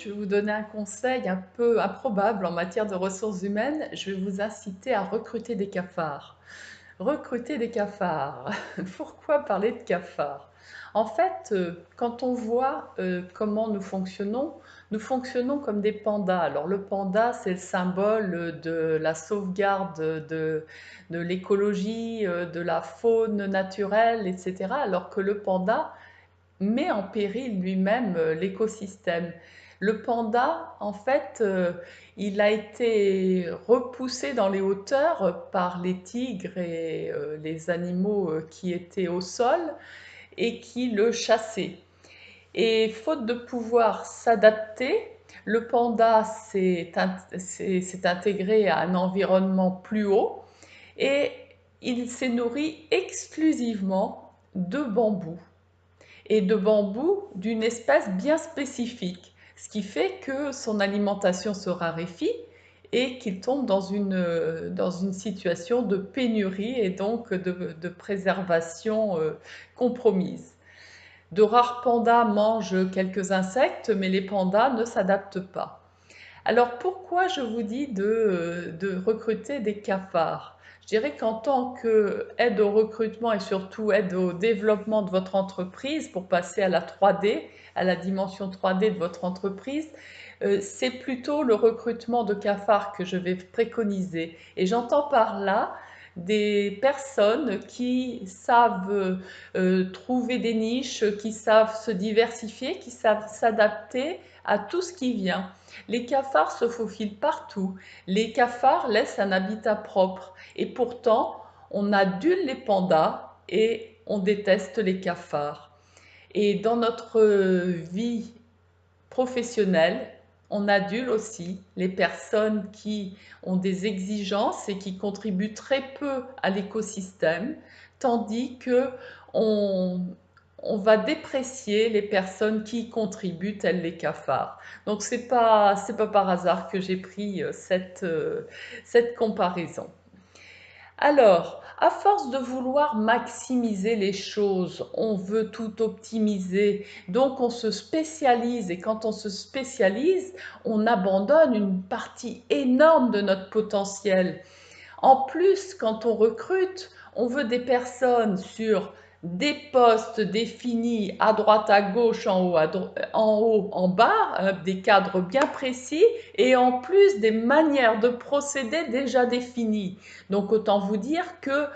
je vais vous donner un conseil un peu improbable en matière de ressources humaines. Je vais vous inciter à recruter des cafards. Recruter des cafards. Pourquoi parler de cafards? En fait, quand on voit comment nous fonctionnons comme des pandas. Alors le panda, c'est le symbole de la sauvegarde de l'écologie, de la faune naturelle, etc. Alors que le panda met en péril lui-même l'écosystème. Le panda, en fait, il a été repoussé dans les hauteurs par les tigres et les animaux qui étaient au sol et qui le chassaient. Et faute de pouvoir s'adapter, le panda s'est intégré à un environnement plus haut et il s'est nourri exclusivement de bambou et de bambou d'une espèce bien spécifique, ce qui fait que son alimentation se raréfie et qu'il tombe dans une situation de pénurie et donc de préservation compromise. De rares pandas mangent quelques insectes, mais les pandas ne s'adaptent pas. Alors pourquoi je vous dis de recruter des cafards? Je dirais qu'en tant qu'aide au recrutement et surtout aide au développement de votre entreprise pour passer à la 3D, à la dimension 3D de votre entreprise, c'est plutôt le recrutement de cafards que je vais préconiser. Et j'entends par là des personnes qui savent trouver des niches, qui savent se diversifier, qui savent s'adapter à tout ce qui vient. Les cafards se faufilent partout. Les cafards laissent un habitat propre. Et pourtant, on adule les pandas et on déteste les cafards. Et dans notre vie professionnelle, on adule aussi les personnes qui ont des exigences et qui contribuent très peu à l'écosystème, tandis que on, on va déprécier les personnes qui contribuent, tels les cafards. Donc c'est pas par hasard que j'ai pris cette comparaison. Alors, à force de vouloir maximiser les choses, on veut tout optimiser, donc on se spécialise et quand on se spécialise, on abandonne une partie énorme de notre potentiel. En plus, quand on recrute, on veut des personnes sur des postes définis à droite, à gauche, en haut, en bas, des cadres bien précis et en plus des manières de procéder déjà définies. Donc autant vous dire que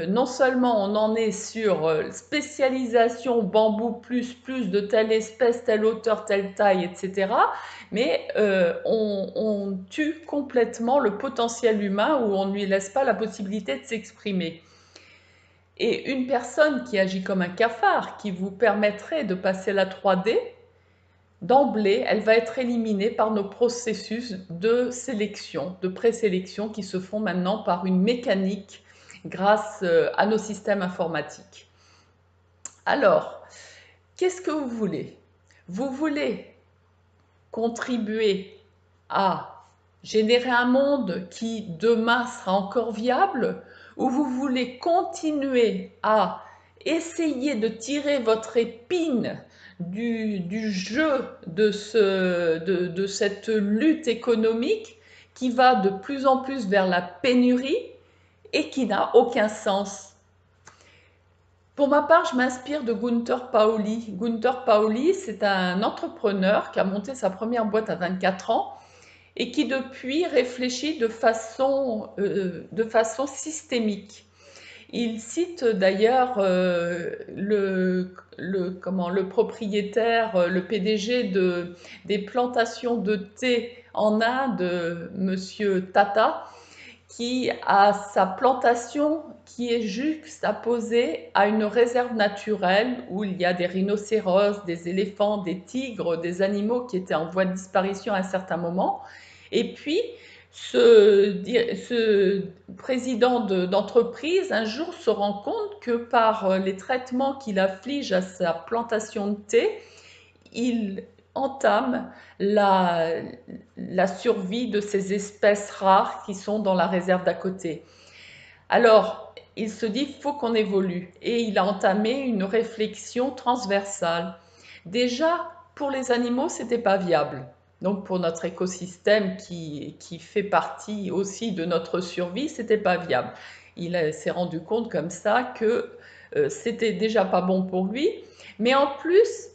non seulement on en est sur spécialisation bambou plus de telle espèce, telle hauteur, telle taille, etc. Mais on tue complètement le potentiel humain ou on ne lui laisse pas la possibilité de s'exprimer. Et une personne qui agit comme un cafard, qui vous permettrait de passer la 3D, d'emblée, elle va être éliminée par nos processus de sélection, de présélection qui se font maintenant par une mécanique grâce à nos systèmes informatiques. Alors, qu'est-ce que vous voulez? Vous voulez contribuer à générer un monde qui demain sera encore viable, ou vous voulez continuer à essayer de tirer votre épine du jeu de cette lutte économique qui va de plus en plus vers la pénurie et qui n'a aucun sens. Pour ma part, je m'inspire de Gunther Pauli. Gunther Pauli, c'est un entrepreneur qui a monté sa première boîte à 24 ans et qui depuis réfléchit de façon systémique. Il cite d'ailleurs le propriétaire, le PDG des plantations de thé en Inde, Monsieur Tata, qui a sa plantation qui est juxtaposée à une réserve naturelle où il y a des rhinocéros, des éléphants, des tigres, des animaux qui étaient en voie de disparition à un certain moment. Et puis, ce président d'entreprise, un jour, se rend compte que par les traitements qu'il afflige à sa plantation de thé, il entame la survie de ces espèces rares qui sont dans la réserve d'à côté. Alors, il se dit, il faut qu'on évolue. Et il a entamé une réflexion transversale. Déjà, pour les animaux, ce n'était pas viable. Donc pour notre écosystème qui fait partie aussi de notre survie, c'était pas viable. S'est rendu compte comme ça que c'était déjà pas bon pour lui, mais en plus,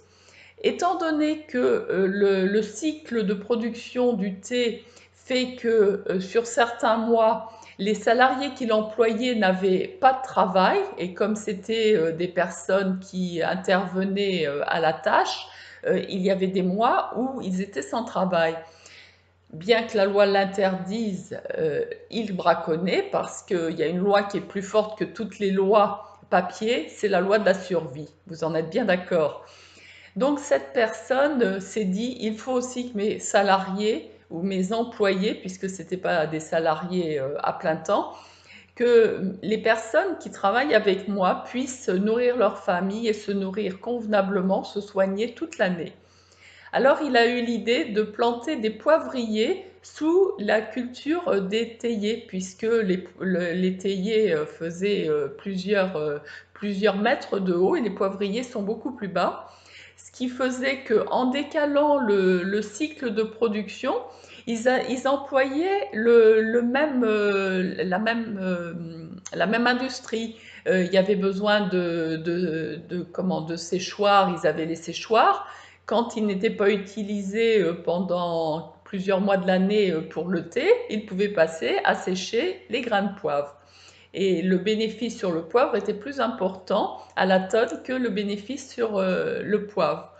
étant donné que le cycle de production du thé fait que sur certains mois, les salariés qu'il employait n'avaient pas de travail, et comme c'était des personnes qui intervenaient à la tâche, il y avait des mois où ils étaient sans travail. Bien que la loi l'interdise, ils braconnaient parce qu'il y a une loi qui est plus forte que toutes les lois papier, c'est la loi de la survie. Vous en êtes bien d'accord? Donc cette personne s'est dit, il faut aussi que mes salariés ou mes employés, puisque ce n'étaient pas des salariés à plein temps, que les personnes qui travaillent avec moi puissent nourrir leur famille et se nourrir convenablement, se soigner toute l'année. Alors il a eu l'idée de planter des poivriers sous la culture des théiers, puisque les théiers faisaient plusieurs mètres de haut et les poivriers sont beaucoup plus bas. Ce qui faisait qu'en décalant le cycle de production, ils employaient la même industrie. Il y avait besoin de séchoirs, ils avaient les séchoirs. Quand ils n'étaient pas utilisés pendant plusieurs mois de l'année pour le thé, ils pouvaient passer à sécher les grains de poivre. Et le bénéfice sur le poivre était plus important à la tonne que le bénéfice sur le poivre.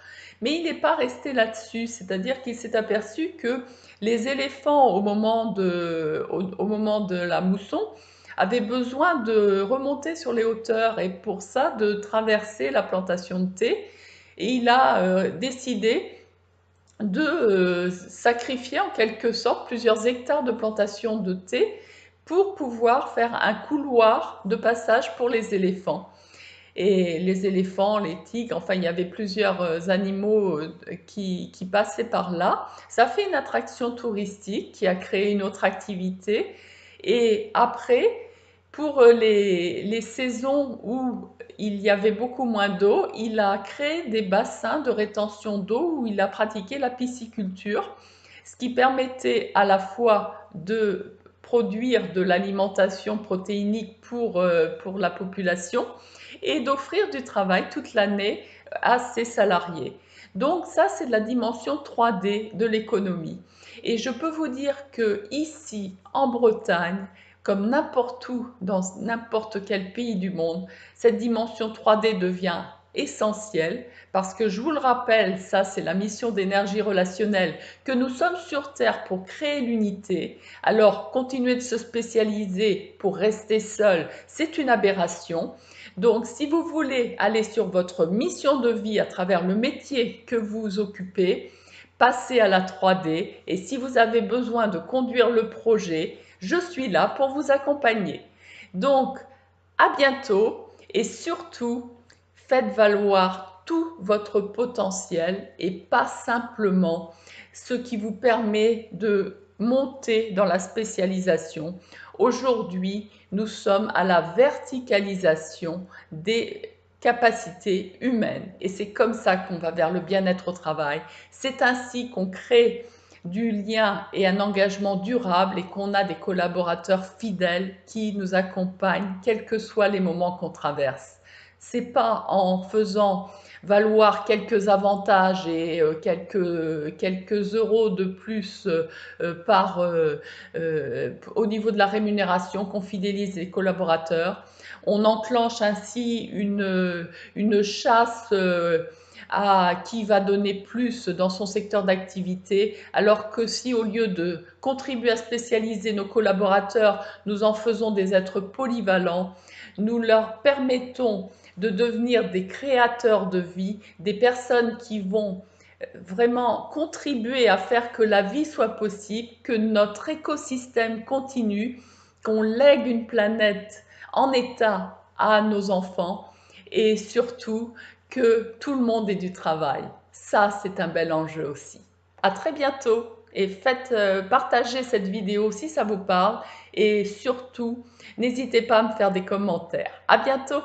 Mais il n'est pas resté là-dessus, c'est-à-dire qu'il s'est aperçu que les éléphants, au moment de la mousson, avaient besoin de remonter sur les hauteurs et pour ça de traverser la plantation de thé. Et il a décidé de sacrifier en quelque sorte plusieurs hectares de plantation de thé pour pouvoir faire un couloir de passage pour les éléphants. Et les éléphants, les tigres, enfin il y avait plusieurs animaux qui passaient par là. Ça fait une attraction touristique qui a créé une autre activité. Et après, pour les saisons où il y avait beaucoup moins d'eau, il a créé des bassins de rétention d'eau où il a pratiqué la pisciculture, ce qui permettait à la fois de produire de l'alimentation protéinique pour la population et d'offrir du travail toute l'année à ses salariés. Donc ça, c'est de la dimension 3D de l'économie. Et je peux vous dire que ici, en Bretagne, comme n'importe où, dans n'importe quel pays du monde, cette dimension 3D devient essentielle parce que je vous le rappelle, ça c'est la mission d'énergie relationnelle, que nous sommes sur Terre pour créer l'unité. Alors continuer de se spécialiser pour rester seul, c'est une aberration. Donc si vous voulez aller sur votre mission de vie à travers le métier que vous occupez, passez à la 3D et si vous avez besoin de conduire le projet, je suis là pour vous accompagner. Donc, à bientôt et surtout, faites valoir tout votre potentiel et pas simplement ce qui vous permet de monter dans la spécialisation. Aujourd'hui, nous sommes à la verticalisation des capacités humaines et c'est comme ça qu'on va vers le bien-être au travail. C'est ainsi qu'on crée du lien et un engagement durable et qu'on a des collaborateurs fidèles qui nous accompagnent quels que soient les moments qu'on traverse. C'est pas en faisant valoir quelques avantages et quelques euros de plus au niveau de la rémunération qu'on fidélise les collaborateurs. On enclenche ainsi une chasse à qui va donner plus dans son secteur d'activité, alors que si au lieu de contribuer à spécialiser nos collaborateurs, nous en faisons des êtres polyvalents, nous leur permettons de devenir des créateurs de vie, des personnes qui vont vraiment contribuer à faire que la vie soit possible, que notre écosystème continue, qu'on lègue une planète en état à nos enfants et surtout que tout le monde ait du travail. Ça, c'est un bel enjeu aussi. À très bientôt et faites partager cette vidéo si ça vous parle et surtout, n'hésitez pas à me faire des commentaires. À bientôt!